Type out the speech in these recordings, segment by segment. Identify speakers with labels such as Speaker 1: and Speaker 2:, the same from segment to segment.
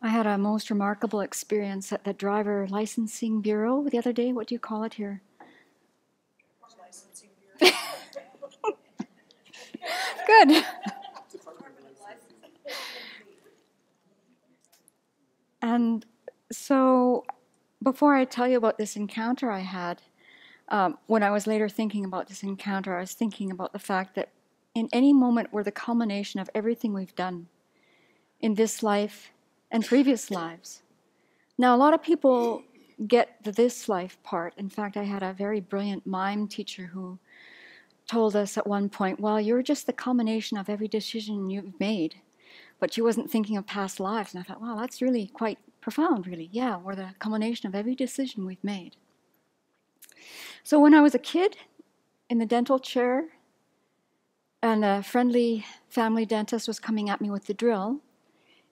Speaker 1: I had a most remarkable experience at the driver licensing bureau the other day. What do you call it here?
Speaker 2: Licensing bureau.
Speaker 1: Good. And so, before I tell you about this encounter I had, when I was later thinking about this encounter, I was thinking about the fact that in any moment we're the culmination of everything we've done in this life and previous lives. Now, a lot of people get the this life part. In fact, I had a very brilliant mime teacher who told us at one point, well, you're just the culmination of every decision you've made. But she wasn't thinking of past lives. And I thought, wow, that's really quite profound, really. Yeah, we're the culmination of every decision we've made. So when I was a kid in the dental chair and a friendly family dentist was coming at me with the drill,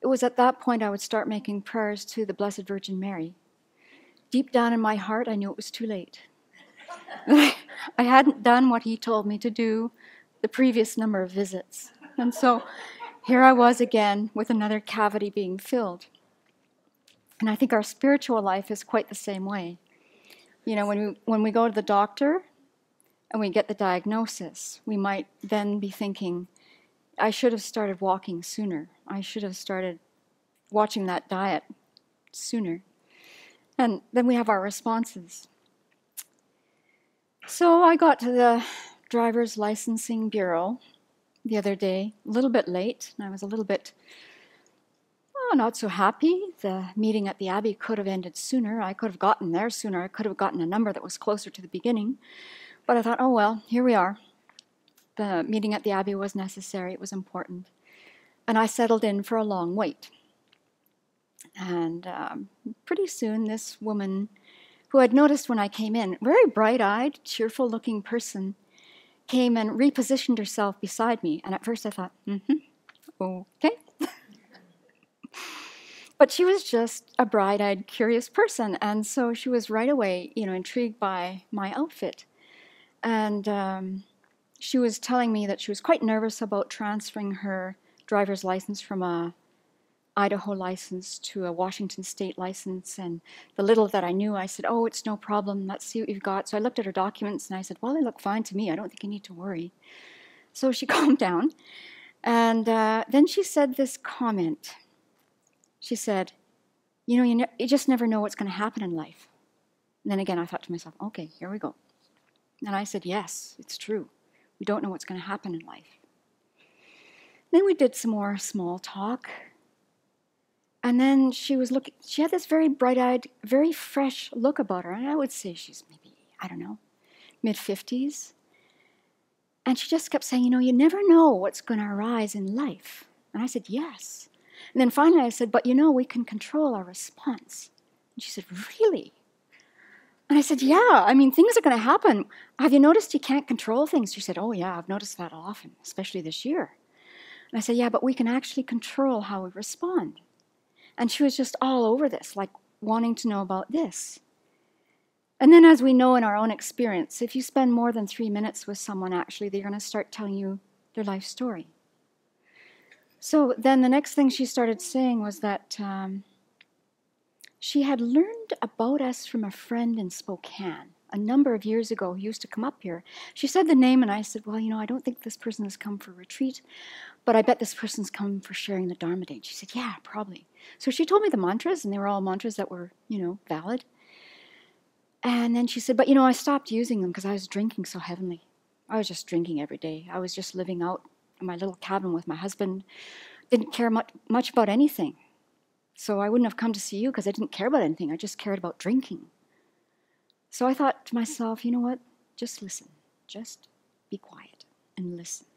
Speaker 1: it was at that point I would start making prayers to the Blessed Virgin Mary. Deep down in my heart, I knew it was too late. I hadn't done what he told me to do the previous number of visits. And so here I was again with another cavity being filled. And I think our spiritual life is quite the same way. You know, when we go to the doctor and we get the diagnosis, we might then be thinking, I should have started walking sooner. I should have started watching that diet sooner. And then we have our responses. So I got to the driver's licensing bureau the other day, a little bit late, and I was a little bit not so happy. The meeting at the Abbey could have ended sooner. I could have gotten there sooner. I could have gotten a number that was closer to the beginning. But I thought, oh well, here we are. The meeting at the Abbey was necessary. It was important. And I settled in for a long wait. And pretty soon this woman, who I'd noticed when I came in, very bright-eyed, cheerful-looking person, came and repositioned herself beside me. And at first I thought, okay. But she was just a bright-eyed, curious person. And so she was right away, intrigued by my outfit. And she was telling me that she was quite nervous about transferring her driver's license from a Idaho license to a Washington state license. And the little that I knew, I said, oh, it's no problem. Let's see what you've got. So I looked at her documents and I said, well, they look fine to me. I don't think you need to worry. So she calmed down. And then she said this comment. She said, you just never know what's going to happen in life. And then again, I thought to myself, okay, here we go. And I said, yes, it's true. We don't know what's going to happen in life. Then we did some more small talk. And then she had this very bright-eyed, very fresh look about her. And I would say she's maybe, mid-50s. And she just kept saying, you never know what's going to arise in life. And I said, yes. And then finally I said, but we can control our response. And she said, really? And I said, yeah, things are going to happen. Have you noticed you can't control things? She said, oh yeah, I've noticed that often, especially this year. And I said, yeah, but we can actually control how we respond. And she was just all over this, like wanting to know about this. And then as we know in our own experience, if you spend more than 3 minutes with someone, actually, they're going to start telling you their life story. So then the next thing she started saying was that she had learned about us from a friend in Spokane a number of years ago who used to come up here. She said the name, and I said, well, I don't think this person has come for retreat, but I bet this person's come for sharing the Dharma Day. She said, yeah, probably. So she told me the mantras, and they were all mantras that were, valid. And then she said, but, I stopped using them because I was drinking so heavily. I was just drinking every day. I was just living out in my little cabin with my husband. Didn't care much about anything. So I wouldn't have come to see you because I didn't care about anything. I just cared about drinking. So I thought to myself, you know what? Just listen. Just be quiet and listen.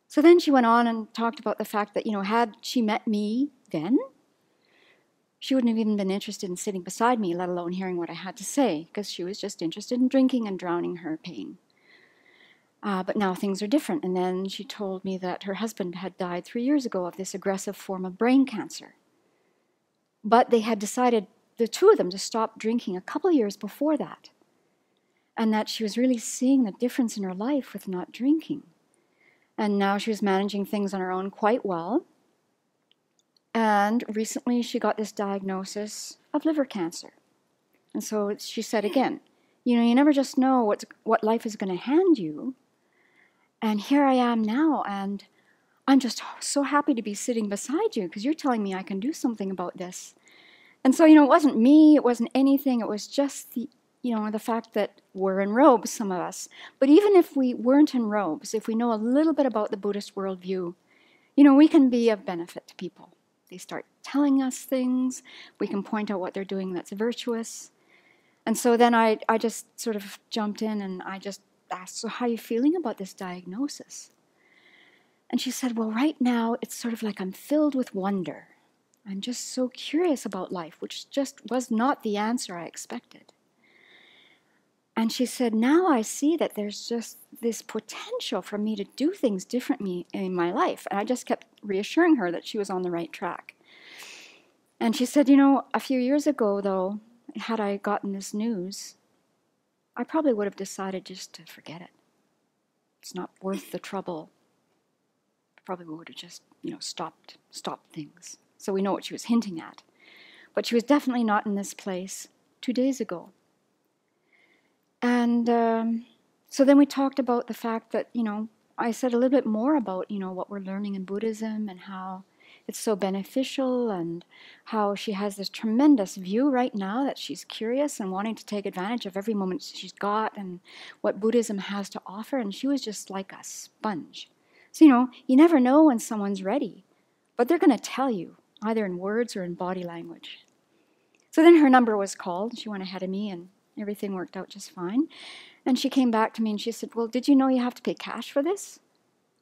Speaker 1: So then she went on and talked about the fact that, had she met me then, she wouldn't have even been interested in sitting beside me, let alone hearing what I had to say, because she was just interested in drinking and drowning her pain. But now things are different. And then she told me that her husband had died 3 years ago of this aggressive form of brain cancer. But they had decided, the two of them, to stop drinking a couple of years before that. And that she was really seeing the difference in her life with not drinking. And now she was managing things on her own quite well. And recently she got this diagnosis of liver cancer. And so she said again, you know, you never just know what life is going to hand you. And here I am now, and I'm just so happy to be sitting beside you because you're telling me I can do something about this. And so, you know, it wasn't me, it wasn't anything, it was just the fact that we're in robes, some of us. But even if we weren't in robes, if we know a little bit about the Buddhist worldview, you know, we can be of benefit to people. They start telling us things, we can point out what they're doing that's virtuous. And so then I just sort of jumped in and I just asked, so how are you feeling about this diagnosis? And she said, well, right now it's sort of like I'm filled with wonder. I'm just so curious about life, which just was not the answer I expected. And she said, now I see that there's just this potential for me to do things differently in my life. And I just kept reassuring her that she was on the right track. And she said, you know, a few years ago, though, had I gotten this news, I probably would have decided just to forget it. It's not worth the trouble. I probably would have just, you know, stopped things. So we know what she was hinting at. But she was definitely not in this place 2 days ago. And so then we talked about the fact that, you know, I said a little bit more about, you know, what we're learning in Buddhism and how it's so beneficial and how she has this tremendous view right now that she's curious and wanting to take advantage of every moment she's got and what Buddhism has to offer. And she was just like a sponge. So, you know, you never know when someone's ready, but they're going to tell you, either in words or in body language. So then her number was called. She went ahead of me and everything worked out just fine. And she came back to me and she said, well, did you know you have to pay cash for this?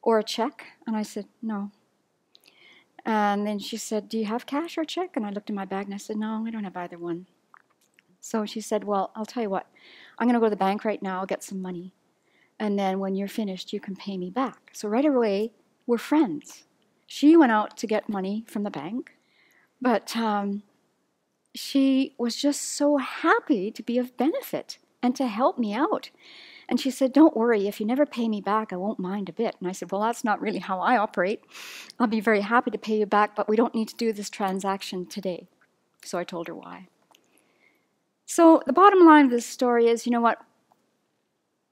Speaker 1: Or a check? And I said, no. And then she said, do you have cash or check? And I looked in my bag and I said, no, I don't have either one. So she said, well, I'll tell you what. I'm going to go to the bank right now. I'll get some money. And then when you're finished, you can pay me back. So right away, we're friends. She went out to get money from the bank. But she was just so happy to be of benefit and to help me out. And she said, don't worry, if you never pay me back, I won't mind a bit. And I said, well, that's not really how I operate. I'll be very happy to pay you back, but we don't need to do this transaction today. So I told her why. So the bottom line of this story is, you know what?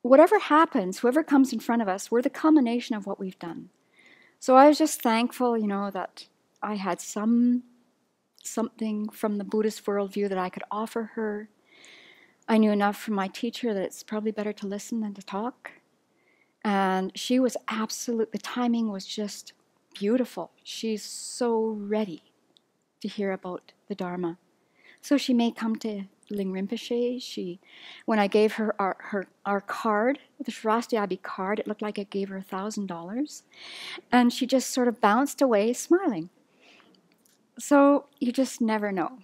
Speaker 1: Whatever happens, whoever comes in front of us, we're the culmination of what we've done. So I was just thankful, you know, that I had something from the Buddhist worldview that I could offer her. I knew enough from my teacher that it's probably better to listen than to talk. And she was the timing was just beautiful. She's so ready to hear about the Dharma. So she may come to Ling Rinpoche. When I gave her our card, the Sravasti Abbey card, it looked like it gave her $1,000. And she just sort of bounced away smiling. So you just never know.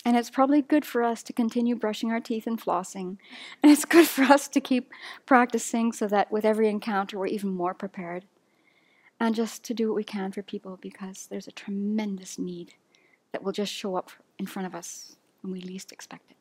Speaker 1: And it's probably good for us to continue brushing our teeth and flossing. And it's good for us to keep practicing so that with every encounter we're even more prepared. And just to do what we can for people because there's a tremendous need that will just show up in front of us when we least expect it.